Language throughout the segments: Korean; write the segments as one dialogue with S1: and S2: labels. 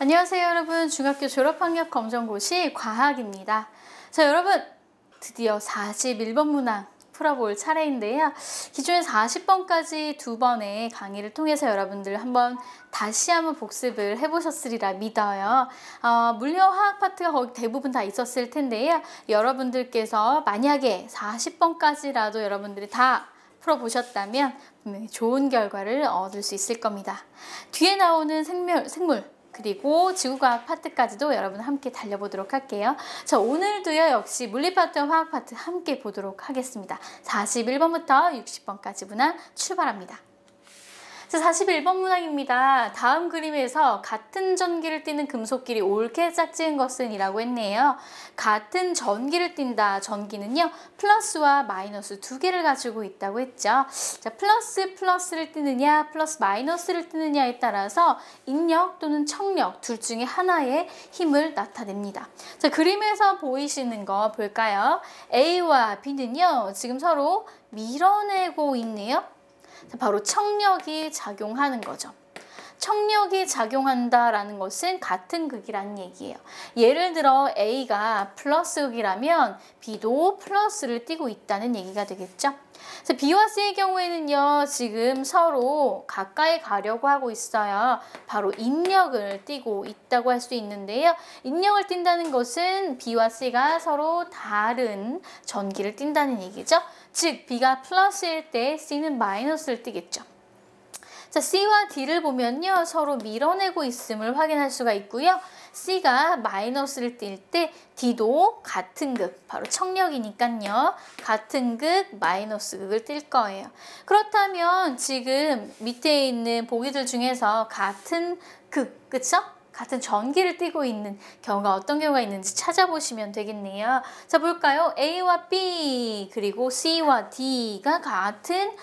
S1: 안녕하세요 여러분. 중학교 졸업학력 검정고시 과학입니다. 자 여러분, 드디어 41번 문항 풀어볼 차례인데요. 기존에 40번까지 두 번의 강의를 통해서 여러분들 다시 한번 복습을 해보셨으리라 믿어요. 물리화학 파트가 거의 대부분 다 있었을 텐데요. 여러분들께서 만약에 40번까지라도 여러분들이 다 풀어보셨다면 분명히 좋은 결과를 얻을 수 있을 겁니다. 뒤에 나오는 생물 그리고 지구과학 파트까지도 여러분 함께 달려보도록 할게요. 자, 오늘도요 역시 물리 파트와 화학 파트 함께 보도록 하겠습니다. 41번부터 60번까지 문항 출발합니다. 자, 41번 문항입니다. 다음 그림에서 같은 전기를 띠는 금속끼리 옳게 짝지은 것은 이라고 했네요. 같은 전기를 띈다. 전기는요 플러스와 마이너스 두 개를 가지고 있다고 했죠. 자, 플러스를 띠느냐 플러스 마이너스를 띠느냐에 따라서 인력 또는 청력 둘 중에 하나의 힘을 나타냅니다. 자, 그림에서 보이시는 거 볼까요? A와 B는요 지금 서로 밀어내고 있네요. 바로 청력이 작용하는 거죠. 청력이 작용한다라는 것은 같은 극이라는 얘기예요. 예를 들어 A가 플러스 극이라면 B도 플러스를 띠고 있다는 얘기가 되겠죠. B와 C의 경우에는요 지금 서로 가까이 가려고 하고 있어요. 바로 인력을 띠고 있다고 할 수 있는데요. 인력을 띈다는 것은 B와 C가 서로 다른 전기를 띈다는 얘기죠. 즉 B가 플러스일 때 C는 마이너스를 띠겠죠. 자, C와 D를 보면요 서로 밀어내고 있음을 확인할 수가 있고요. C가 마이너스를 띌 때 D도 같은 극, 바로 청력이니까요. 같은 극, 마이너스 극을 띌 거예요. 그렇다면 지금 밑에 있는 보기들 중에서 같은 극, 그쵸? 같은 전기를 띠고 있는 경우가 어떤 경우가 있는지 찾아보시면 되겠네요. 자, 볼까요? A와 B 그리고 C와 D가 같은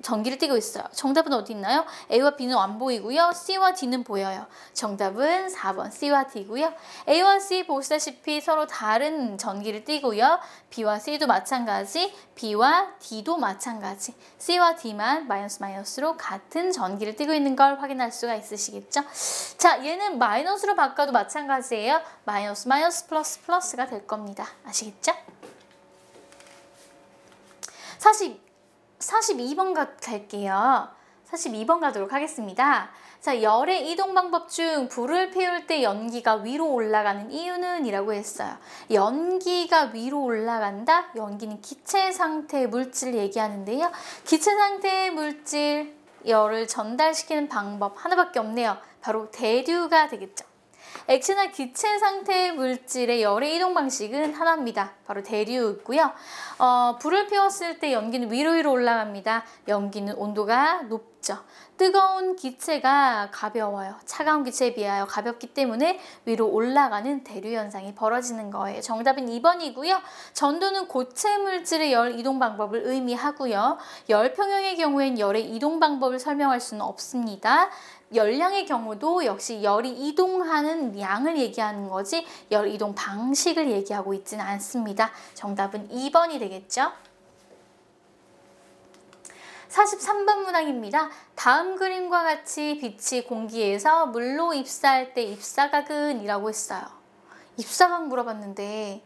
S1: 전기를 띠고 있어요. 정답은 어디 있나요? A와 B는 안 보이고요. C와 D는 보여요. 정답은 4번 C와 D고요. A와 C 보시다시피 서로 다른 전기를 띠고요. B와 C도 마찬가지, B와 D도 마찬가지. C와 D만 마이너스로 같은 전기를 띠고 있는 걸 확인할 수가 있으시겠죠? 자, 얘는 마이너스로 바꿔도 마찬가지예요. 마이너스 플러스가 될 겁니다. 아시겠죠? 42번 갈게요. 42번 가도록 하겠습니다. 자, 열의 이동 방법 중 불을 피울 때 연기가 위로 올라가는 이유는 이라고 했어요. 연기가 위로 올라간다? 연기는 기체 상태의 물질 얘기하는데요. 기체 상태의 물질, 열을 전달시키는 방법 하나밖에 없네요. 바로 대류가 되겠죠. 액체나 기체 상태의 물질의 열의 이동 방식은 하나입니다. 바로 대류였고요. 불을 피웠을 때 연기는 위로 올라갑니다. 연기는 온도가 높죠. 뜨거운 기체가 가벼워요. 차가운 기체에 비하여 가볍기 때문에 위로 올라가는 대류 현상이 벌어지는 거예요. 정답은 2번이고요. 전도는 고체 물질의 열 이동 방법을 의미하고요. 열 평형의 경우엔 열의 이동 방법을 설명할 수는 없습니다. 열량의 경우도 역시 열이 이동하는 양을 얘기하는 거지 열 이동 방식을 얘기하고 있지는 않습니다. 정답은 2번이 되겠죠. 43번 문항입니다. 다음 그림과 같이 빛이 공기에서 물로 입사할 때 입사각은 이라고 했어요. 입사각 물어봤는데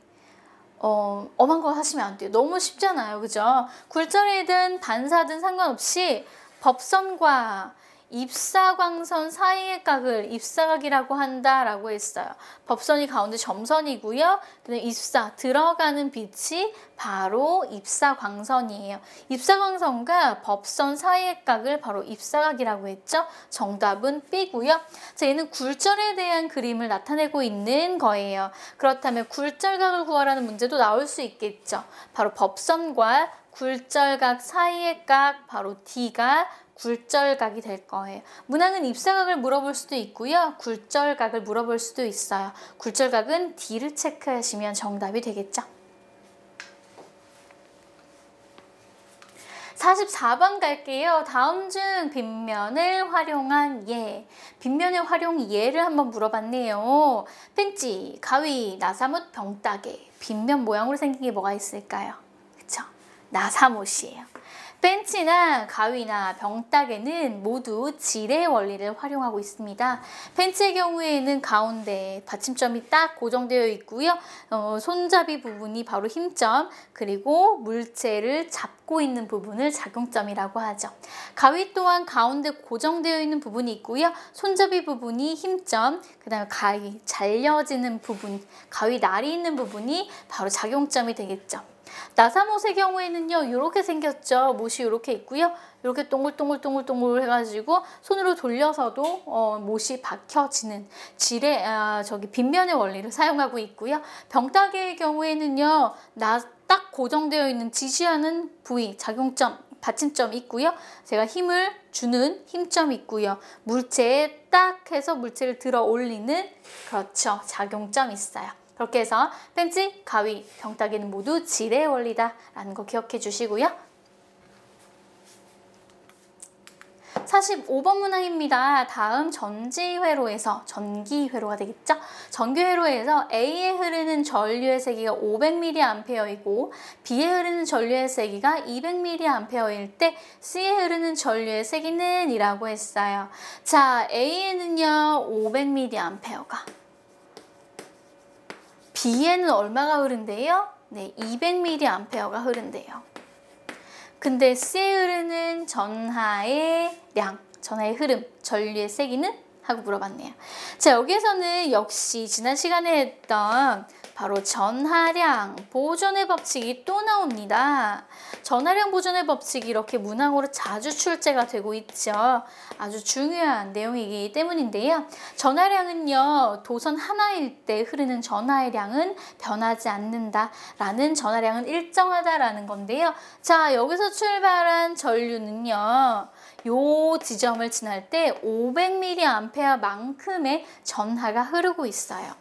S1: 엄한 거 하시면 안 돼요. 너무 쉽잖아요. 그죠? 굴절이든 반사든 상관없이 법선과 입사광선 사이의 각을 입사각이라고 한다라고 했어요. 법선이 가운데 점선이고요. 입사, 들어가는 빛이 바로 입사광선이에요. 입사광선과 법선 사이의 각을 바로 입사각이라고 했죠. 정답은 B고요. 자, 얘는 굴절에 대한 그림을 나타내고 있는 거예요. 그렇다면 굴절각을 구하라는 문제도 나올 수 있겠죠. 바로 법선과 굴절각 사이의 각, 바로 D가 굴절각이 될 거예요. 문항은 입사각을 물어볼 수도 있고요. 굴절각을 물어볼 수도 있어요. 굴절각은 D를 체크하시면 정답이 되겠죠. 44번 갈게요. 다음 중 빗면을 활용한 예. 빗면의 활용 예를 한번 물어봤네요. 펜치, 가위, 나사못, 병따개. 빗면 모양으로 생긴 게 뭐가 있을까요? 그쵸? 나사못이에요. 벤치나 가위나 병따개는 모두 지뢰 원리를 활용하고 있습니다. 벤치의 경우에는 가운데 받침점이 딱 고정되어 있고요. 손잡이 부분이 바로 힘점, 그리고 물체를 잡고 있는 부분을 작용점이라고 하죠. 가위 또한 가운데 고정되어 있는 부분이 있고요. 손잡이 부분이 힘점, 그 다음에 가위 잘려지는 부분, 가위 날이 있는 부분이 바로 작용점이 되겠죠. 나사못의 경우에는요, 이렇게 생겼죠. 못이 이렇게 있고요. 이렇게 동글동글 해가지고 손으로 돌려서도 못이 박혀지는 지뢰, 빗면의 원리를 사용하고 있고요. 병따개의 경우에는요, 딱 고정되어 있는 지시하는 부위, 작용점, 받침점이 있고요. 제가 힘을 주는 힘점이 있고요. 물체에 딱 해서 물체를 들어 올리는, 그렇죠, 작용점이 있어요. 그렇게 해서 벤치, 가위, 병따개는 모두 지뢰의 원리다 라는 거 기억해 주시고요. 45번 문항입니다. 다음 전지회로에서, 전기회로가 되겠죠? 전기회로에서 A에 흐르는 전류의 세기가 500mA이고 B에 흐르는 전류의 세기가 200mA일 때 C에 흐르는 전류의 세기는 이라고 했어요. 자, A에는요 500mA가, B에는 얼마가 흐른대요? 네, 200mA가 흐른대요. 근데 C에 흐르는 전하의 량, 전하의 흐름, 전류의 세기는? 하고 물어봤네요. 자, 여기에서는 역시 지난 시간에 했던 바로 전하량 보존의 법칙이 또 나옵니다. 전하량 보존의 법칙이 이렇게 문항으로 자주 출제가 되고 있죠. 아주 중요한 내용이기 때문인데요. 전하량은요, 도선 하나일 때 흐르는 전하의 량은 변하지 않는다라는, 전하량은 일정하다라는 건데요. 자, 여기서 출발한 전류는요, 요 지점을 지날 때 500mA만큼의 전하가 흐르고 있어요.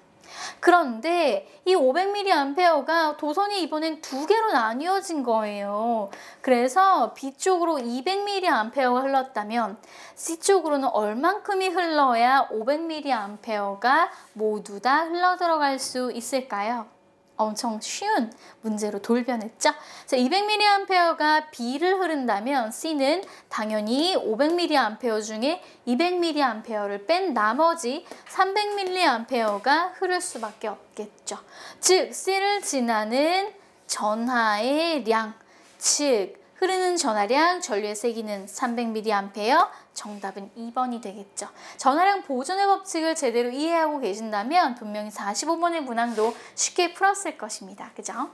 S1: 그런데 이 500mA가 도선이 이번엔 두 개로 나뉘어진 거예요. 그래서 B쪽으로 200mA가 흘렀다면 C쪽으로는 얼만큼이 흘러야 500mA가 모두 다 흘러 들어갈 수 있을까요? 엄청 쉬운 문제로 돌변했죠. 자, 200mA가 B를 흐른다면 C는 당연히 500mA 중에 200mA를 뺀 나머지 300mA가 흐를 수밖에 없겠죠. 즉, C를 지나는 전하의 량, 즉 흐르는 전하량, 전류의 세기는 300mA, 정답은 2번이 되겠죠. 전하량 보존의 법칙을 제대로 이해하고 계신다면 분명히 45번의 문항도 쉽게 풀었을 것입니다. 그죠?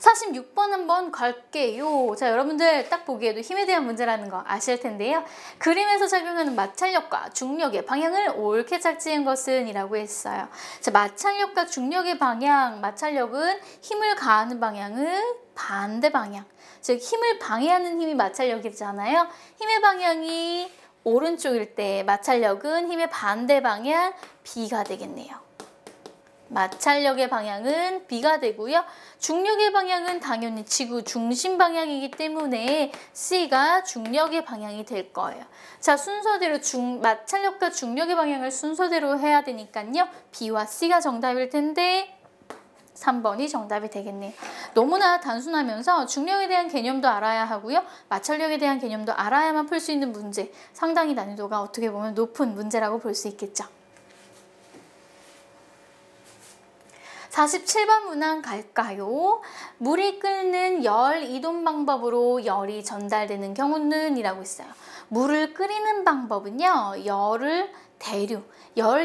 S1: (46번) 한번 갈게요. 자, 여러분들 딱 보기에도 힘에 대한 문제라는 거 아실 텐데요. 그림에서 작용하는 마찰력과 중력의 방향을 옳게 착지한 것은 이라고 했어요. 자, 마찰력과 중력의 방향, 마찰력은 힘을 가하는 방향은 반대 방향. 즉, 힘을 방해하는 힘이 마찰력이잖아요. 힘의 방향이 오른쪽일 때 마찰력은 힘의 반대 방향 B가 되겠네요. 마찰력의 방향은 B가 되고요. 중력의 방향은 당연히 지구 중심 방향이기 때문에 C가 중력의 방향이 될 거예요. 자, 순서대로 마찰력과 중력의 방향을 순서대로 해야 되니까요. B와 C가 정답일 텐데 3번이 정답이 되겠네요. 너무나 단순하면서 중력에 대한 개념도 알아야 하고요. 마찰력에 대한 개념도 알아야만 풀 수 있는 문제. 상당히 난이도가 어떻게 보면 높은 문제라고 볼 수 있겠죠. 47번 문항 갈까요? 물이 끓는 열 이동 방법으로 열이 전달되는 경우는 이라고 있어요. 물을 끓이는 방법은요, 열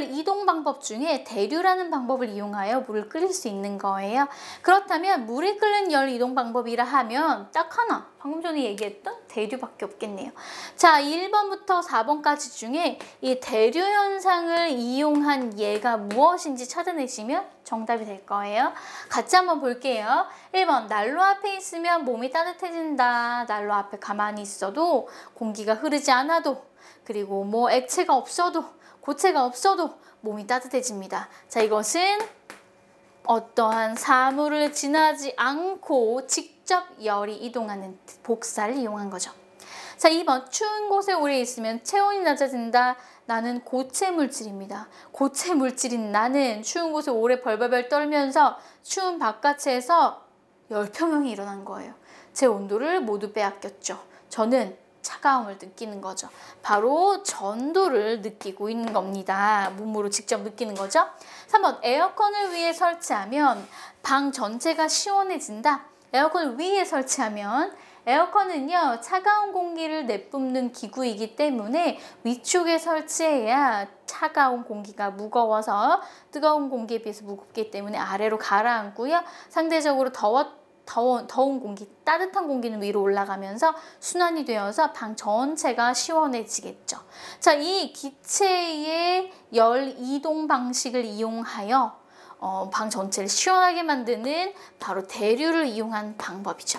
S1: 이동 방법 중에 대류라는 방법을 이용하여 물을 끓일 수 있는 거예요. 그렇다면 물이 끓는 열 이동 방법이라 하면 딱 하나, 방금 전에 얘기했던 대류밖에 없겠네요. 자, 1번부터 4번까지 중에 이 대류 현상을 이용한 예가 무엇인지 찾아내시면 정답이 될 거예요. 같이 한번 볼게요. 1번, 난로 앞에 있으면 몸이 따뜻해진다. 난로 앞에 가만히 있어도 공기가 흐르지 않아도, 그리고 뭐 액체가 없어도, 고체가 없어도 몸이 따뜻해집니다. 자, 이것은 어떠한 사물을 지나지 않고 직접 열이 이동하는 복사를 이용한 거죠. 자, 2번, 추운 곳에 오래 있으면 체온이 낮아진다. 나는 고체 물질입니다. 고체 물질인 나는 추운 곳에 오래 벌벌벌 떨면서 추운 바깥에서 열평형이 일어난 거예요. 제 온도를 모두 빼앗겼죠. 저는 차가움을 느끼는 거죠. 바로 전도를 느끼고 있는 겁니다. 몸으로 직접 느끼는 거죠. 3번 에어컨을 위에 설치하면 방 전체가 시원해진다. 에어컨을 위에 설치하면 에어컨은요 차가운 공기를 내뿜는 기구이기 때문에 위쪽에 설치해야 차가운 공기가 무거워서 뜨거운 공기에 비해서 무겁기 때문에 아래로 가라앉고요. 상대적으로 더운 공기, 따뜻한 공기는 위로 올라가면서 순환이 되어서 방 전체가 시원해지겠죠. 자, 이 기체의 열 이동 방식을 이용하여 방 전체를 시원하게 만드는 바로 대류를 이용한 방법이죠.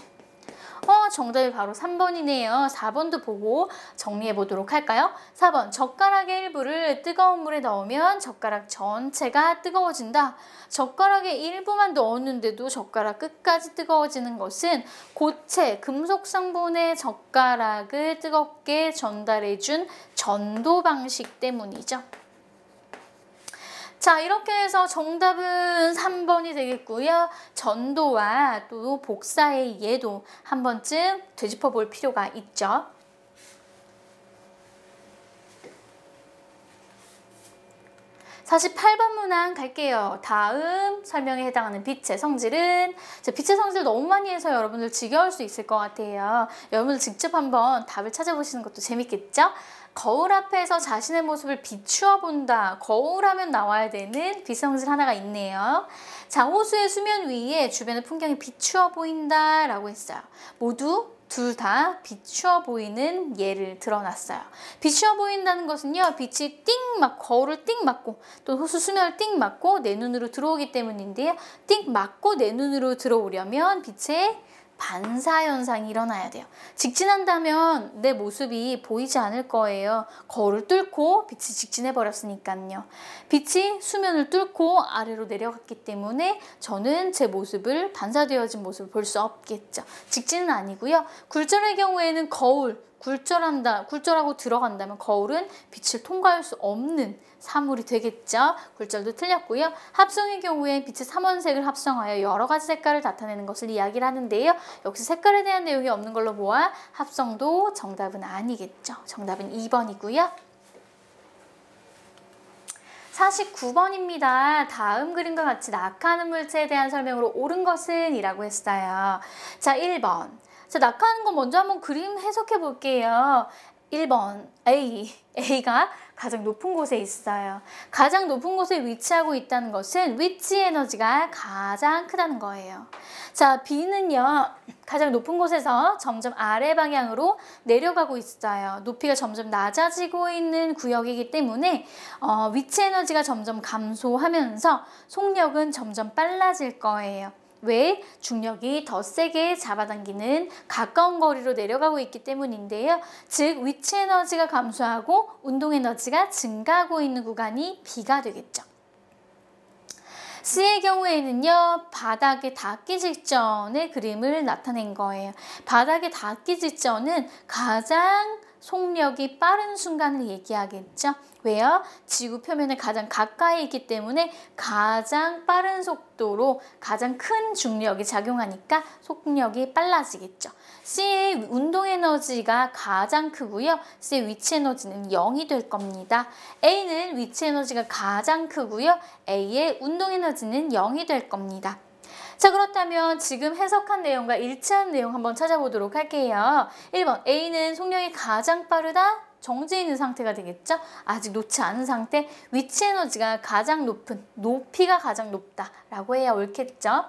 S1: 정답이 바로 3번이네요. 4번도 보고 정리해 보도록 할까요? 4번 젓가락의 일부를 뜨거운 물에 넣으면 젓가락 전체가 뜨거워진다. 젓가락의 일부만 넣었는데도 젓가락 끝까지 뜨거워지는 것은 고체, 금속 성분의 젓가락을 뜨겁게 전달해 준 전도 방식 때문이죠. 자, 이렇게 해서 정답은 3번이 되겠고요. 전도와 또 복사의 예도 한 번쯤 되짚어 볼 필요가 있죠. 48번 문항 갈게요. 다음 설명에 해당하는 빛의 성질은 빛의 성질 너무 많이 해서 여러분들 지겨울 수 있을 것 같아요. 여러분들 직접 한번 답을 찾아보시는 것도 재밌겠죠? 거울 앞에서 자신의 모습을 비추어 본다. 거울 하면 나와야 되는 빛 성질 하나가 있네요. 자, 호수의 수면 위에 주변의 풍경이 비추어 보인다 라고 했어요. 모두 둘 다 비추어 보이는 예를 들어놨어요. 비추어 보인다는 것은요, 빛이 거울을 띵 맞고 또 호수 수면을 띵 맞고 내 눈으로 들어오기 때문인데요. 띵 맞고 내 눈으로 들어오려면 빛의 반사현상이 일어나야 돼요. 직진한다면 내 모습이 보이지 않을 거예요. 거울을 뚫고 빛이 직진해 버렸으니까요. 빛이 수면을 뚫고 아래로 내려갔기 때문에 저는 제 모습을 반사되어진 모습을 볼 수 없겠죠. 직진은 아니고요. 굴절의 경우에는 굴절하고 들어간다면 거울은 빛을 통과할 수 없는 사물이 되겠죠. 굴절도 틀렸고요. 합성의 경우에 빛의 삼원색을 합성하여 여러 가지 색깔을 나타내는 것을 이야기를 하는데요. 역시 색깔에 대한 내용이 없는 걸로 보아 합성도 정답은 아니겠죠. 정답은 2번이고요. 49번입니다. 다음 그림과 같이 낙하하는 물체에 대한 설명으로 옳은 것은? 이라고 했어요. 자, 1번. 자, 낙하하는 거 먼저 한번 그림 해석해 볼게요. 1번 A가 가장 높은 곳에 있어요. 가장 높은 곳에 위치하고 있다는 것은 위치 에너지가 가장 크다는 거예요. 자, B는요. 가장 높은 곳에서 점점 아래 방향으로 내려가고 있어요. 높이가 점점 낮아지고 있는 구역이기 때문에 위치 에너지가 점점 감소하면서 속력은 점점 빨라질 거예요. 왜? 중력이 더 세게 잡아당기는 가까운 거리로 내려가고 있기 때문인데요. 즉 위치 에너지가 감소하고 운동 에너지가 증가하고 있는 구간이 B가 되겠죠. C의 경우에는요. 바닥에 닿기 직전의 그림을 나타낸 거예요. 바닥에 닿기 직전은 가장 속력이 빠른 순간을 얘기하겠죠. 왜요? 지구 표면에 가장 가까이 있기 때문에 가장 빠른 속도로 가장 큰 중력이 작용하니까 속력이 빨라지겠죠. C의 운동 에너지가 가장 크고요. C의 위치 에너지는 0이 될 겁니다. A는 위치 에너지가 가장 크고요. A의 운동 에너지는 0이 될 겁니다. 자, 그렇다면 지금 해석한 내용과 일치하는 내용 한번 찾아보도록 할게요. 1번 A는 속력이 가장 빠르다. 정지해 있는 상태가 되겠죠? 아직 놓지 않은 상태, 위치 에너지가 가장 높은, 높이가 가장 높다라고 해야 옳겠죠?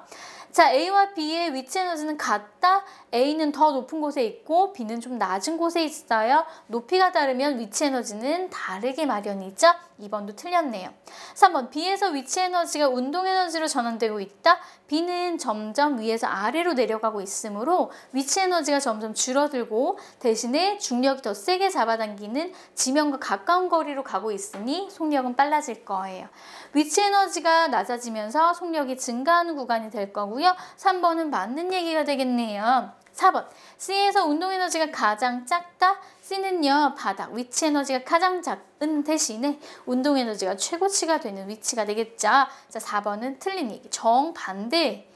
S1: 자, A와 B의 위치 에너지는 같다. A는 더 높은 곳에 있고 B는 좀 낮은 곳에 있어요. 높이가 다르면 위치 에너지는 다르게 마련이죠. 2번도 틀렸네요. 3번 B에서 위치 에너지가 운동 에너지로 전환되고 있다. B는 점점 위에서 아래로 내려가고 있으므로 위치 에너지가 점점 줄어들고 대신에 중력이 더 세게 잡아당기는 지면과 가까운 거리로 가고 있으니 속력은 빨라질 거예요. 위치 에너지가 낮아지면서 속력이 증가하는 구간이 될 거고요. 3번은 맞는 얘기가 되겠네요. 4번 C에서 운동 에너지가 가장 작다. C는요 바닥 위치 에너지가 가장 작은 대신에 운동 에너지가 최고치가 되는 위치가 되겠죠. 자 4번은 틀린 얘기, 정반대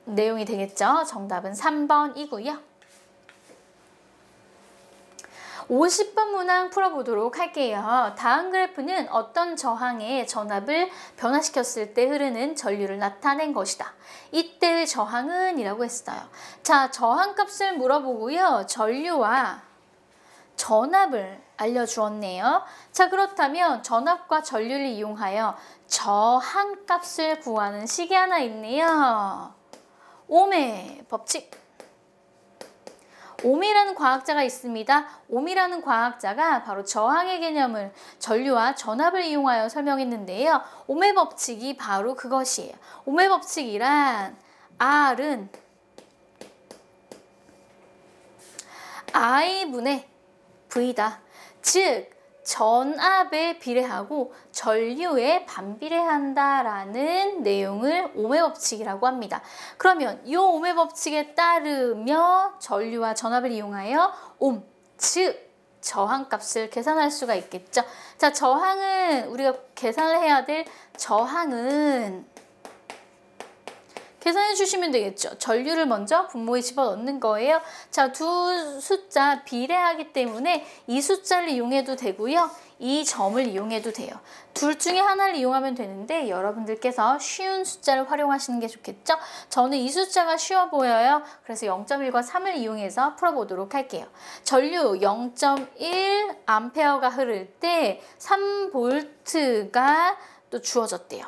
S1: 내용이 되겠죠. 정답은 3번이고요. 50번 문항 풀어보도록 할게요. 다음 그래프는 어떤 저항의 전압을 변화시켰을 때 흐르는 전류를 나타낸 것이다. 이때의 저항은 이라고 했어요. 자, 저항값을 물어보고요. 전류와 전압을 알려주었네요. 자, 그렇다면 전압과 전류를 이용하여 저항값을 구하는 식이 하나 있네요. 옴의 법칙. 옴이라는 과학자가 있습니다. 옴이라는 과학자가 바로 저항의 개념을 전류와 전압을 이용하여 설명했는데요. 옴의 법칙이 바로 그것이에요. 옴의 법칙이란 R은 I분의 V다. 즉 전압에 비례하고 전류에 반비례한다라는 내용을 옴의 법칙이라고 합니다. 그러면 이 옴의 법칙에 따르며 전류와 전압을 이용하여 옴, 즉 저항값을 계산할 수가 있겠죠. 자, 저항은 우리가 계산을 해야 될 저항은 계산해 주시면 되겠죠. 전류를 먼저 분모에 집어넣는 거예요. 자, 두 숫자 비례하기 때문에 이 숫자를 이용해도 되고요. 이 점을 이용해도 돼요. 둘 중에 하나를 이용하면 되는데 여러분들께서 쉬운 숫자를 활용하시는 게 좋겠죠. 저는 이 숫자가 쉬워 보여요. 그래서 0.1과 3을 이용해서 풀어보도록 할게요. 전류 0.1 암페어가 흐를 때 3볼트가 또 주어졌대요.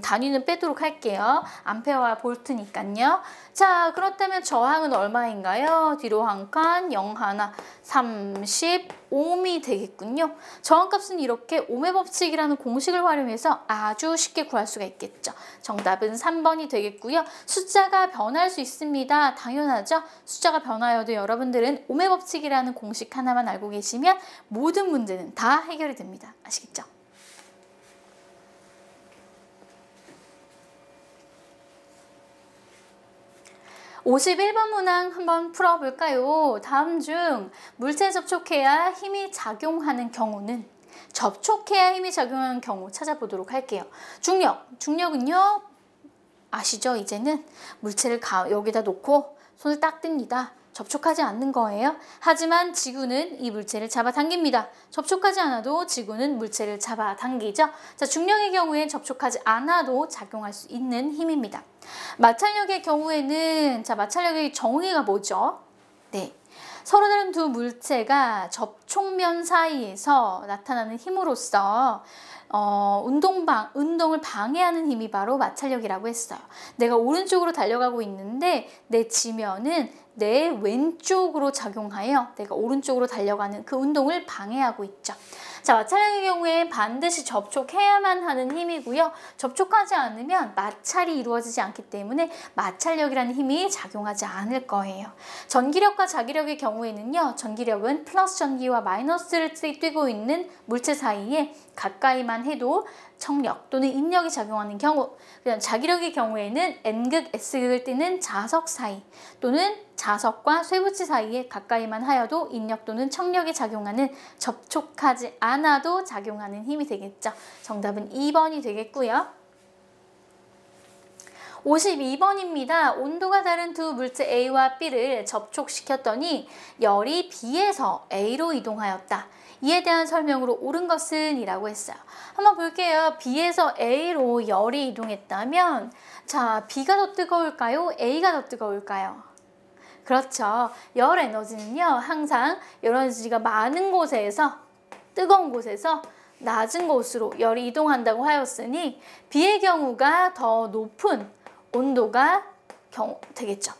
S1: 단위는 빼도록 할게요. 암페어와 볼트니까요. 자, 그렇다면 저항은 얼마인가요? 뒤로 한 칸, 0 하나, 30옴이 되겠군요. 저항값은 이렇게 옴의 법칙이라는 공식을 활용해서 아주 쉽게 구할 수가 있겠죠. 정답은 3번이 되겠고요. 숫자가 변할 수 있습니다. 당연하죠. 숫자가 변하여도 여러분들은 옴의 법칙이라는 공식 하나만 알고 계시면 모든 문제는 다 해결이 됩니다. 아시겠죠? 51번 문항 한번 풀어볼까요? 다음 중 물체에 접촉해야 힘이 작용하는 경우는 접촉해야 힘이 작용하는 경우 찾아보도록 할게요. 중력은요 아시죠? 이제는 물체를 여기다 놓고 손을 딱 띱니다. 접촉하지 않는 거예요. 하지만 지구는 이 물체를 잡아당깁니다. 접촉하지 않아도 지구는 물체를 잡아당기죠. 자, 중력의 경우엔 접촉하지 않아도 작용할 수 있는 힘입니다. 마찰력의 경우에는 마찰력의 정의가 뭐죠? 네, 서로 다른 두 물체가 접촉면 사이에서 나타나는 힘으로써 운동을 방해하는 힘이 바로 마찰력이라고 했어요. 내가 오른쪽으로 달려가고 있는데 내 지면은 내 왼쪽으로 작용하여 내가 오른쪽으로 달려가는 그 운동을 방해하고 있죠. 자, 마찰력의 경우에 반드시 접촉해야만 하는 힘이고요. 접촉하지 않으면 마찰이 이루어지지 않기 때문에 마찰력이라는 힘이 작용하지 않을 거예요. 전기력과 자기력의 경우에는요. 전기력은 플러스 전기와 마이너스를 띠고 있는 물체 사이에 가까이만 해도 청력 또는 인력이 작용하는 경우, 그다음 자기력의 경우에는 N극, S극을 띠는 자석 사이 또는 자석과 쇠붙이 사이에 가까이만 하여도 인력 또는 청력이 작용하는 접촉하지 않아도 작용하는 힘이 되겠죠. 정답은 2번이 되겠고요. 52번입니다. 온도가 다른 두 물체 A와 B를 접촉시켰더니 열이 B에서 A로 이동하였다. 이에 대한 설명으로 옳은 것은 이라고 했어요. 한번 볼게요. B에서 A로 열이 이동했다면 자, B가 더 뜨거울까요? A가 더 뜨거울까요? 그렇죠. 열 에너지는요. 항상 열 에너지가 많은 곳에서 뜨거운 곳에서 낮은 곳으로 열이 이동한다고 하였으니 B의 경우가 더 높은 온도가 되겠죠.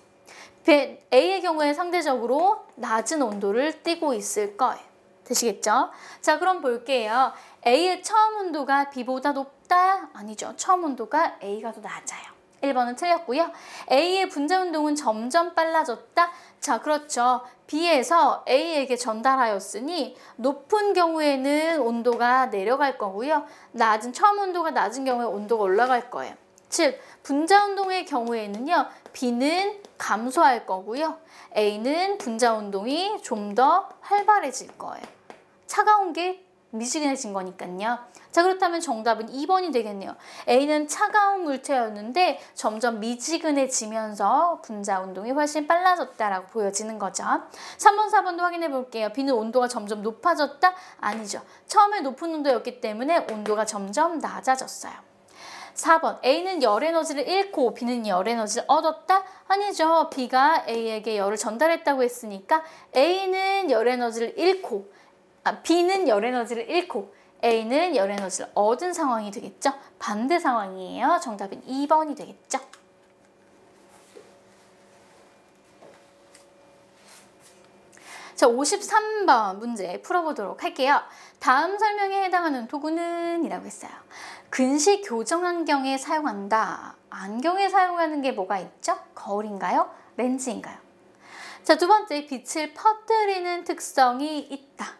S1: A의 경우에 상대적으로 낮은 온도를 띠고 있을 거예요. 되시겠죠? 자, 그럼 볼게요. A의 처음 온도가 B보다 높다? 아니죠. 처음 온도가 A가 더 낮아요. 1번은 틀렸고요. A의 분자 운동은 점점 빨라졌다? 자, 그렇죠. B에서 A에게 전달하였으니 높은 경우에는 온도가 내려갈 거고요. 처음 온도가 낮은 경우에 온도가 올라갈 거예요. 즉 분자운동의 경우에는요. B는 감소할 거고요. A는 분자운동이 좀 더 활발해질 거예요. 차가운 게 미지근해진 거니까요. 자, 그렇다면 정답은 2번이 되겠네요. A는 차가운 물체였는데 점점 미지근해지면서 분자운동이 훨씬 빨라졌다라고 보여지는 거죠. 3번, 4번도 확인해 볼게요. B는 온도가 점점 높아졌다? 아니죠. 처음에 높은 온도였기 때문에 온도가 점점 낮아졌어요. 4번, A는 열 에너지를 잃고 B는 열 에너지를 얻었다? 아니죠. B가 A에게 열을 전달했다고 했으니까 A는 열 에너지를 잃고 B는 열 에너지를 잃고 A는 열 에너지를 얻은 상황이 되겠죠. 반대 상황이에요. 정답은 2번이 되겠죠. 자, 53번 문제 풀어보도록 할게요. 다음 설명에 해당하는 도구는? 이라고 했어요. 근시 교정 안경에 사용한다. 안경에 사용하는 게 뭐가 있죠? 거울인가요? 렌즈인가요? 자, 두 번째, 빛을 퍼뜨리는 특성이 있다.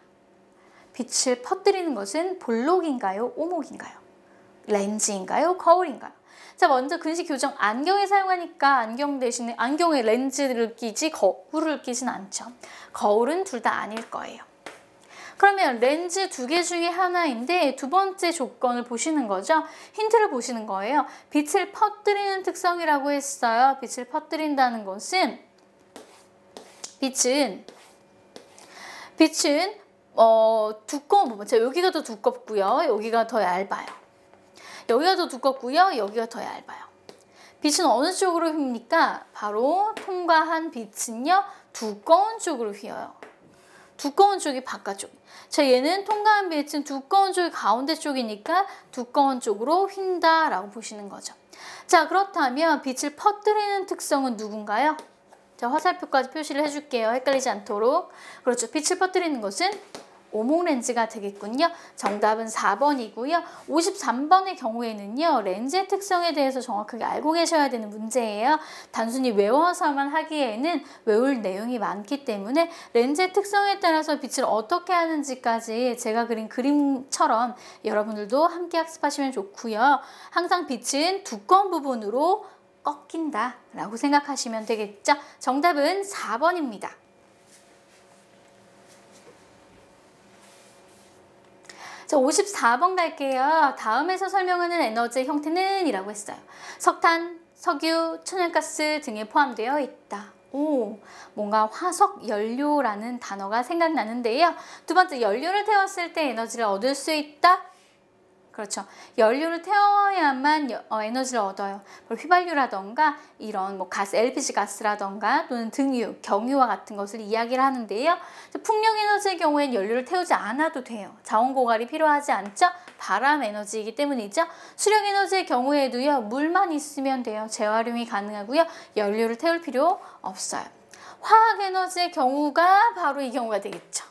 S1: 빛을 퍼뜨리는 것은 볼록인가요? 오목인가요? 렌즈인가요? 거울인가요? 자, 먼저 근시 교정 안경에 사용하니까 안경 대신에 안경에 렌즈를 끼지 거울을 끼진 않죠. 거울은 둘 다 아닐 거예요. 그러면 렌즈 두 개 중에 하나인데 두 번째 조건을 보시는 거죠. 힌트를 보시는 거예요. 빛을 퍼뜨리는 특성이라고 했어요. 빛을 퍼뜨린다는 것은 빛은 두꺼운 부분. 자, 여기가 더 두껍고요. 여기가 더 얇아요. 여기가 더 두껍고요. 여기가 더 얇아요. 빛은 어느 쪽으로 휩니까? 바로 통과한 빛은요. 두꺼운 쪽으로 휘어요. 두꺼운 쪽이 바깥쪽. 자, 얘는 통과한 빛은 두꺼운 쪽이 가운데 쪽이니까 두꺼운 쪽으로 휜다라고 보시는 거죠. 자, 그렇다면 빛을 퍼뜨리는 특성은 누군가요? 자, 화살표까지 표시를 해줄게요. 헷갈리지 않도록. 그렇죠. 빛을 퍼뜨리는 것은 오목 렌즈가 되겠군요. 정답은 4번이고요. 53번의 경우에는요. 렌즈의 특성에 대해서 정확하게 알고 계셔야 되는 문제예요. 단순히 외워서만 하기에는 외울 내용이 많기 때문에 렌즈의 특성에 따라서 빛을 어떻게 하는지까지 제가 그린 그림처럼 여러분들도 함께 학습하시면 좋고요. 항상 빛은 두꺼운 부분으로 꺾인다 라고 생각하시면 되겠죠. 정답은 4번입니다. 자, 54번 갈게요. 다음에서 설명하는 에너지의 형태는? 이라고 했어요. 석탄, 석유, 천연가스 등에 포함되어 있다. 오, 뭔가 화석 연료라는 단어가 생각나는데요. 두 번째, 연료를 태웠을 때 에너지를 얻을 수 있다. 그렇죠. 연료를 태워야만 에너지를 얻어요. 휘발유라던가 이런 가스, LPG 가스라던가 또는 등유, 경유와 같은 것을 이야기를 하는데요. 풍력 에너지의 경우엔 연료를 태우지 않아도 돼요. 자원 고갈이 필요하지 않죠. 바람 에너지이기 때문이죠. 수력 에너지의 경우에도요. 물만 있으면 돼요. 재활용이 가능하고요. 연료를 태울 필요 없어요. 화학 에너지의 경우가 바로 이 경우가 되겠죠.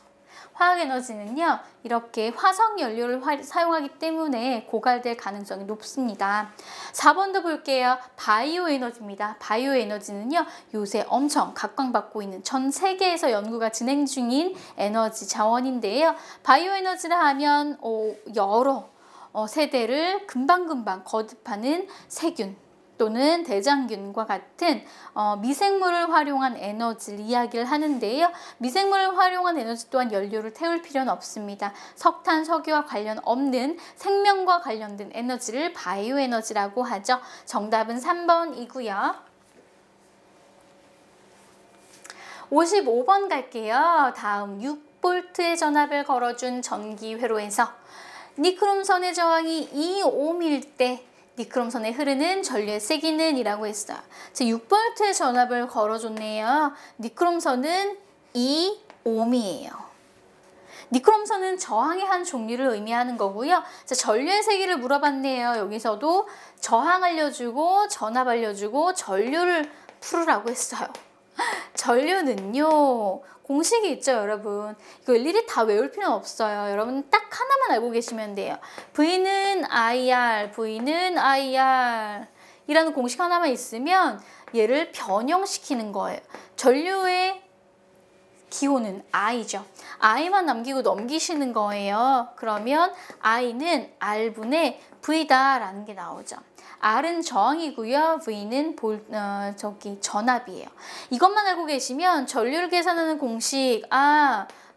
S1: 화학에너지는요. 이렇게 화석연료를 사용하기 때문에 고갈될 가능성이 높습니다. 4번도 볼게요. 바이오에너지입니다. 바이오에너지는요. 요새 엄청 각광받고 있는 전 세계에서 연구가 진행 중인 에너지 자원인데요. 바이오에너지를 하면 여러 세대를 금방금방 거듭하는 세균 또는 대장균과 같은 미생물을 활용한 에너지를 이야기를 하는데요. 미생물을 활용한 에너지 또한 연료를 태울 필요는 없습니다. 석탄, 석유와 관련 없는 생명과 관련된 에너지를 바이오에너지라고 하죠. 정답은 3번이고요. 55번 갈게요. 다음 6V의 전압을 걸어준 전기 회로에서 니크롬선의 저항이 2옴일 때 니크롬선에 흐르는 전류의 세기는? 이라고 했어요. 6V의 전압을 걸어줬네요. 니크롬선은 2옴이에요. 니크롬선은 저항의 한 종류를 의미하는 거고요. 자, 전류의 세기를 물어봤네요. 여기서도 저항 알려주고 전압 알려주고 전류를 풀으라고 했어요. 전류는요. 공식이 있죠, 여러분. 이거 일일이 다 외울 필요는 없어요. 여러분 딱 하나만 알고 계시면 돼요. V는 IR, V는 IR 이라는 공식 하나만 있으면 얘를 변형시키는 거예요. 전류의 기호는 I죠. I만 남기고 넘기시는 거예요. 그러면 I는 R분의 V다라는 게 나오죠. R은 저항이고요. V는 전압이에요. 이것만 알고 계시면 전류를 계산하는 공식,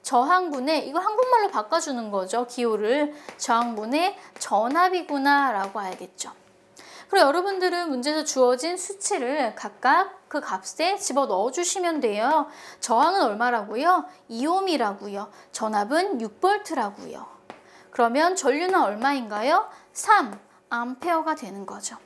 S1: 저항분의, 이걸 한국말로 바꿔주는 거죠. 기호를. 저항분의 전압이구나 라고 알겠죠. 그리고 여러분들은 문제에서 주어진 수치를 각각 그 값에 집어 넣어 주시면 돼요. 저항은 얼마라고요? 2옴이라고요. 전압은 6V라고요. 그러면 전류는 얼마인가요? 3A가 되는 거죠.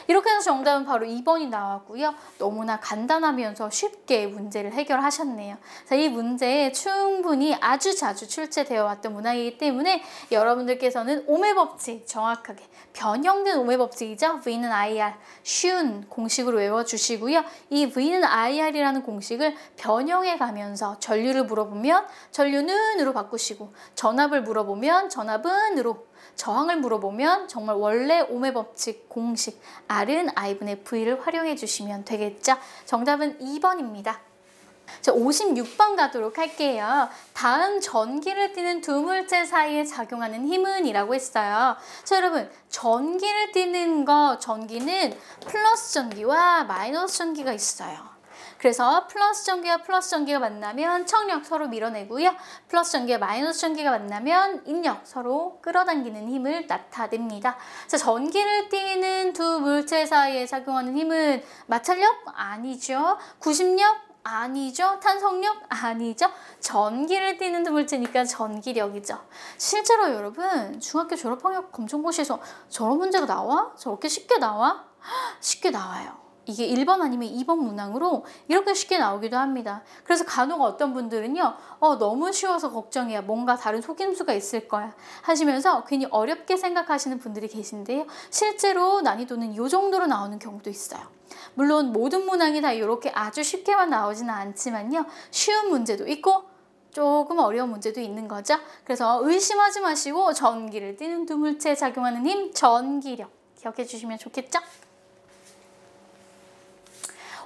S1: 이렇게 해서 정답은 바로 2번이 나왔고요. 너무나 간단하면서 쉽게 문제를 해결하셨네요. 자, 이 문제에 충분히 아주 자주 출제되어 왔던 문항이기 때문에 여러분들께서는 옴의 법칙 정확하게 변형된 옴의 법칙이죠. V는 IR 쉬운 공식으로 외워주시고요. 이 V는 IR이라는 공식을 변형해 가면서 전류를 물어보면 전류는 으로 바꾸시고 전압을 물어보면 전압은 으로 저항을 물어보면 정말 원래 옴의 법칙 공식 R은 I분의 V를 활용해 주시면 되겠죠. 정답은 2번입니다. 자, 56번 가도록 할게요. 다음 전기를 띠는 두 물체 사이에 작용하는 힘은 이라고 했어요. 자, 여러분 전기를 띠는 전기는 플러스 전기와 마이너스 전기가 있어요. 그래서 플러스 전기와 플러스 전기가 만나면 척력 서로 밀어내고요. 플러스 전기와 마이너스 전기가 만나면 인력 서로 끌어당기는 힘을 나타냅니다. 자, 전기를 띠는 두 물체 사이에 작용하는 힘은 마찰력? 아니죠. 구심력? 아니죠. 탄성력? 아니죠. 전기를 띠는 두 물체니까 전기력이죠. 실제로 여러분 중학교 졸업학력 검정고시에서 저런 문제가 나와? 저렇게 쉽게 나와? 쉽게 나와요. 이게 1번 아니면 2번 문항으로 이렇게 쉽게 나오기도 합니다. 그래서 간혹 어떤 분들은요. 너무 쉬워서 걱정이야. 뭔가 다른 속임수가 있을 거야. 하시면서 괜히 어렵게 생각하시는 분들이 계신데요. 실제로 난이도는 이 정도로 나오는 경우도 있어요. 물론 모든 문항이 다 이렇게 아주 쉽게만 나오지는 않지만요. 쉬운 문제도 있고 조금 어려운 문제도 있는 거죠. 그래서 의심하지 마시고 전기를 띠는 두 물체에 작용하는 힘, 전기력 기억해 주시면 좋겠죠?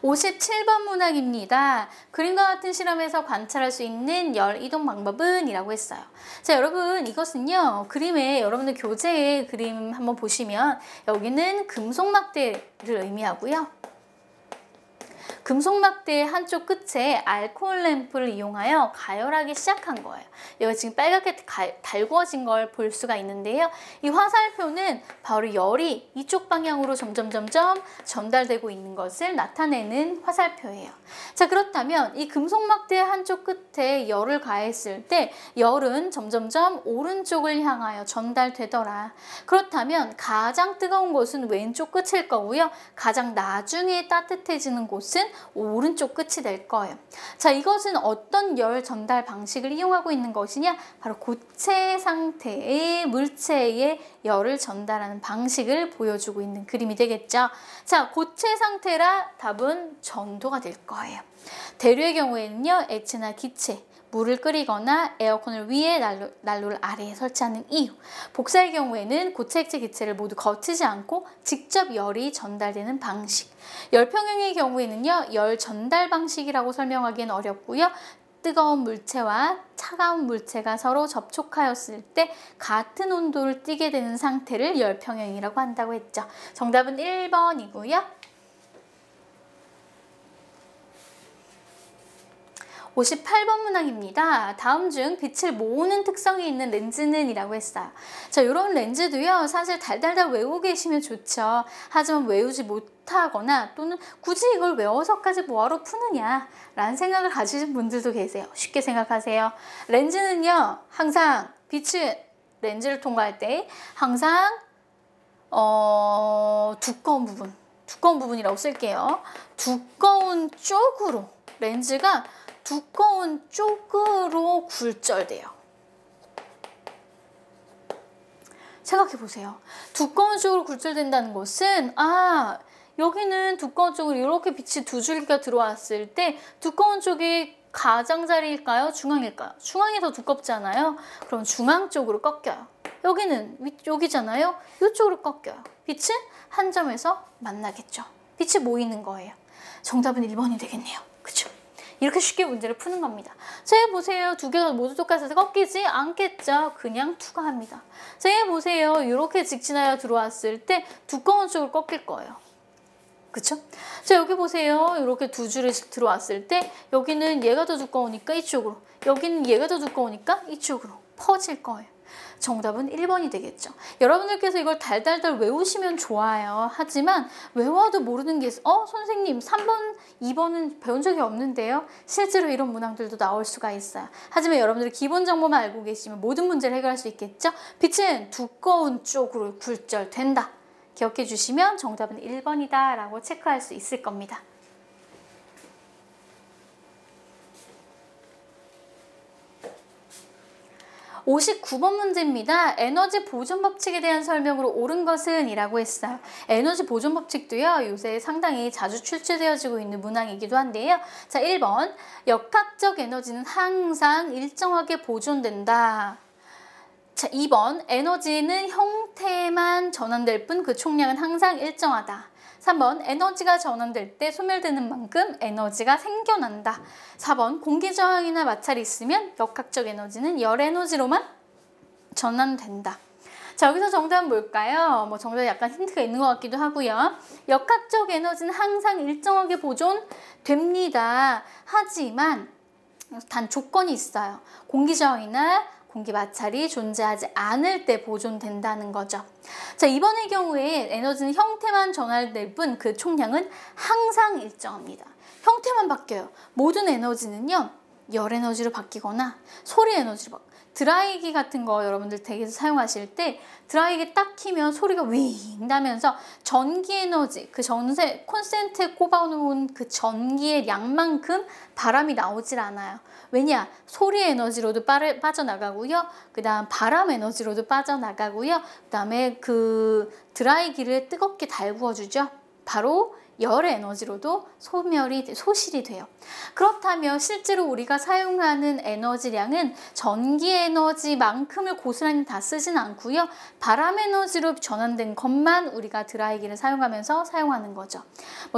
S1: 57번 문항입니다. 그림과 같은 실험에서 관찰할 수 있는 열 이동 방법은 이라고 했어요. 자, 여러분 이것은요. 그림에 여러분들 교재에 그림 한번 보시면 여기는 금속 막대를 의미하고요. 금속 막대의 한쪽 끝에 알코올 램프를 이용하여 가열하기 시작한 거예요. 여기 지금 빨갛게 달구어진 걸 볼 수가 있는데요. 이 화살표는 바로 열이 이쪽 방향으로 점점 전달되고 있는 것을 나타내는 화살표예요. 자, 그렇다면 이 금속 막대의 한쪽 끝에 열을 가했을 때 열은 점점 오른쪽을 향하여 전달되더라. 그렇다면 가장 뜨거운 곳은 왼쪽 끝일 거고요. 가장 나중에 따뜻해지는 곳은 오른쪽 끝이 될 거예요. 자, 이것은 어떤 열 전달 방식을 이용하고 있는 것이냐? 바로 고체 상태의 물체에 열을 전달하는 방식을 보여주고 있는 그림이 되겠죠. 자, 고체 상태라 답은 전도가 될 거예요. 대류의 경우에는요, 액체나 기체, 물을 끓이거나 에어컨을 위에 난로를 아래에 설치하는 이유. 복사의 경우에는 고체, 액체, 기체를 모두 거치지 않고 직접 열이 전달되는 방식. 열평형의 경우에는요, 열 전달 방식이라고 설명하기는 어렵고요. 뜨거운 물체와 차가운 물체가 서로 접촉하였을 때 같은 온도를 띠게 되는 상태를 열평형이라고 한다고 했죠. 정답은 1번이고요. 58번 문항입니다. 다음 중 빛을 모으는 특성이 있는 렌즈는 이라고 했어요. 자, 이런 렌즈도요. 사실 달달달 외우고 계시면 좋죠. 하지만 외우지 못하거나 또는 굳이 이걸 외워서까지 뭐하러 푸느냐 라는 생각을 가지신 분들도 계세요. 쉽게 생각하세요. 렌즈는요. 항상 빛은 렌즈를 통과할 때 항상 두꺼운 부분이라고 쓸게요. 두꺼운 쪽으로 렌즈가 두꺼운 쪽으로 굴절돼요. 생각해 보세요. 두꺼운 쪽으로 굴절된다는 것은 여기는 두꺼운 쪽으로 이렇게 빛이 두 줄기가 들어왔을 때 두꺼운 쪽이 가장자리일까요? 중앙일까요? 중앙이 더 두껍잖아요. 그럼 중앙 쪽으로 꺾여요. 여기는 여기잖아요. 이쪽으로 꺾여요. 빛은 한 점에서 만나겠죠. 빛이 모이는 거예요. 정답은 1번이 되겠네요. 그쵸? 이렇게 쉽게 문제를 푸는 겁니다. 자, 얘 보세요. 두 개가 모두 똑같아서 꺾이지 않겠죠. 그냥 투과합니다. 자, 얘 보세요. 이렇게 직진하여 들어왔을 때 두꺼운 쪽을 꺾일 거예요. 그쵸? 자, 여기 보세요. 이렇게 두 줄을 들어왔을 때 여기는 얘가 더 두꺼우니까 이쪽으로, 여기는 얘가 더 두꺼우니까 이쪽으로 퍼질 거예요. 정답은 1번이 되겠죠. 여러분들께서 이걸 달달달 외우시면 좋아요. 하지만 외워도 모르는 게 있어. 선생님 3번, 2번은 배운 적이 없는데요. 실제로 이런 문항들도 나올 수가 있어요. 하지만 여러분들이 기본 정보만 알고 계시면 모든 문제를 해결할 수 있겠죠. 빛은 두꺼운 쪽으로 굴절된다. 기억해 주시면 정답은 1번이다 라고 체크할 수 있을 겁니다. 59번 문제입니다. 에너지 보존 법칙에 대한 설명으로 옳은 것은 이라고 했어요. 에너지 보존 법칙도요, 요새 상당히 자주 출제되어지고 있는 문항이기도 한데요. 자, 1번. 역학적 에너지는 항상 일정하게 보존된다. 자, 2번. 에너지는 형태만 전환될 뿐 그 총량은 항상 일정하다. 3번. 에너지가 전환될 때 소멸되는 만큼 에너지가 생겨난다. 4번. 공기 저항이나 마찰이 있으면 역학적 에너지는 열 에너지로만 전환된다. 자, 여기서 정답은 뭘까요? 정답에 약간 힌트가 있는 것 같기도 하고요. 역학적 에너지는 항상 일정하게 보존됩니다. 하지만 단 조건이 있어요. 공기 저항이나 공기 마찰이 존재하지 않을 때 보존된다는 거죠. 자, 이번의 경우에 에너지는 형태만 전환될 뿐 그 총량은 항상 일정합니다. 형태만 바뀌어요. 모든 에너지는요, 열 에너지로 바뀌거나 소리 에너지로 바뀌어요. 드라이기 같은 거 여러분들 댁에서 사용하실 때 드라이기 딱 키면 소리가 윙 나면서 전기 에너지, 그 콘센트에 꼽아놓은 그 전기의 양만큼 바람이 나오질 않아요. 왜냐? 소리 에너지로도 빠져나가고요. 그 다음 바람 에너지로도 빠져나가고요. 그 다음에 그 드라이기를 뜨겁게 달구어주죠. 바로 열 에너지로도 소실이 돼요. 그렇다면 실제로 우리가 사용하는 에너지량은 전기 에너지만큼을 고스란히 다 쓰진 않고요. 바람 에너지로 전환된 것만 우리가 드라이기를 사용하면서 사용하는 거죠.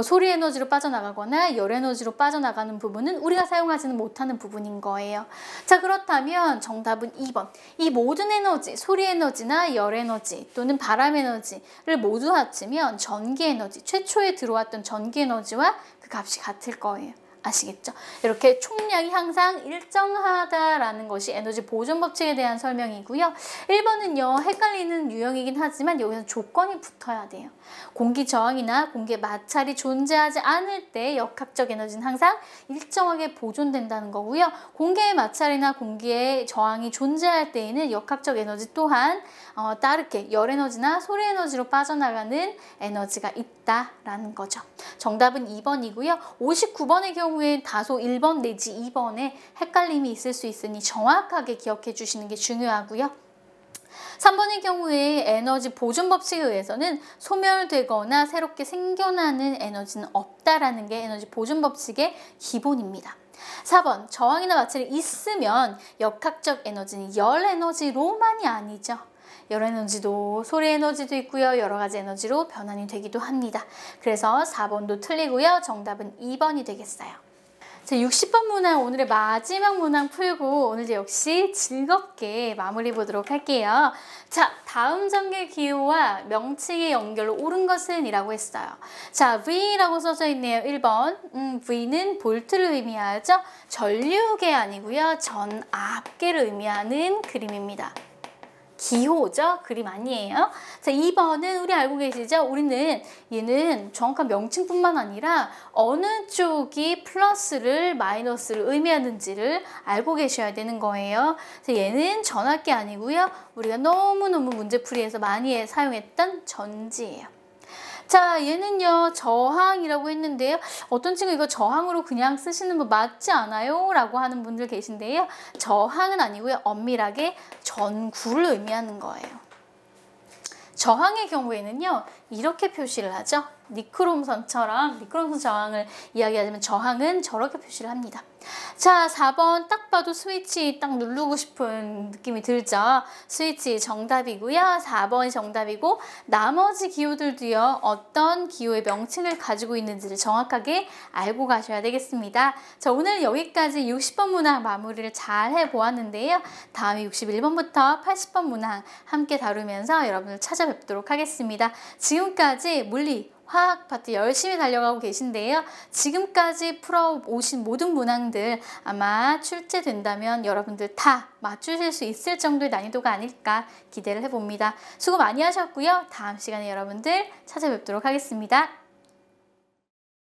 S1: 소리 에너지로 빠져나가거나 열 에너지로 빠져나가는 부분은 우리가 사용하지는 못하는 부분인 거예요. 자, 그렇다면 정답은 2번. 이 모든 에너지, 소리 에너지나 열 에너지 또는 바람 에너지를 모두 합치면 전기 에너지, 최초에 들어왔던 전기 에너지와 그 값이 같을 거예요. 아시겠죠? 이렇게 총량이 항상 일정하다라는 것이 에너지 보존 법칙에 대한 설명이고요. 1번은요, 헷갈리는 유형이긴 하지만 여기서 조건이 붙어야 돼요. 공기 저항이나 공기 마찰이 존재하지 않을 때 역학적 에너지는 항상 일정하게 보존된다는 거고요. 공기의 마찰이나 공기의 저항이 존재할 때에는 역학적 에너지 또한 따르게 열 에너지나 소리 에너지로 빠져나가는 에너지가 있다라는 거죠. 정답은 2번이고요. 59번의 경우에 다소 1번 내지 2번에 헷갈림이 있을 수 있으니 정확하게 기억해 주시는 게 중요하고요. 3번의 경우에 에너지 보존 법칙에 의해서는 소멸되거나 새롭게 생겨나는 에너지는 없다라는 게 에너지 보존 법칙의 기본입니다. 4번, 저항이나 마찰이 있으면 역학적 에너지는 열 에너지로만이 아니죠. 열 에너지도 소리 에너지도 있고요. 여러 가지 에너지로 변환이 되기도 합니다. 그래서 4번도 틀리고요. 정답은 2번이 되겠어요. 자, 60번 문항, 오늘의 마지막 문항 풀고 오늘도 역시 즐겁게 마무리 보도록 할게요. 자, 다음 전개 기호와 명칭의 연결로 옳은 것은 이라고 했어요. 자, V라고 써져 있네요. 1번. V는 볼트를 의미하죠. 전류계 아니고요. 전압계를 의미하는 그림입니다. 기호죠? 그림 아니에요. 자, 2번은 우리 알고 계시죠? 우리는 얘는 정확한 명칭뿐만 아니라 어느 쪽이 플러스를 마이너스를 의미하는지를 알고 계셔야 되는 거예요. 자, 얘는 전압계 아니고요. 우리가 너무너무 문제풀이에서 많이 사용했던 전지예요. 자, 얘는요, 저항이라고 했는데요. 어떤 친구 이거 저항으로 그냥 쓰시는 분 맞지 않아요? 라고 하는 분들 계신데요. 저항은 아니고요. 엄밀하게 전구를 의미하는 거예요. 저항의 경우에는요, 이렇게 표시를 하죠. 니크롬선처럼 니크롬선 저항을 이야기하자면 저항은 저렇게 표시를 합니다. 자, 4번 딱 봐도 스위치 딱 누르고 싶은 느낌이 들죠? 스위치 정답이고요. 4번이 정답이고 나머지 기호들도요. 어떤 기호의 명칭을 가지고 있는지를 정확하게 알고 가셔야 되겠습니다. 자, 오늘 여기까지 60번 문항 마무리를 잘 해보았는데요. 다음에 61번부터 80번 문항 함께 다루면서 여러분을 찾아뵙도록 하겠습니다. 지금까지 물리 화학 파트 열심히 달려가고 계신데요. 지금까지 풀어오신 모든 문항들 아마 출제된다면 여러분들 다 맞추실 수 있을 정도의 난이도가 아닐까 기대를 해봅니다. 수고 많이 하셨고요. 다음 시간에 여러분들 찾아뵙도록 하겠습니다.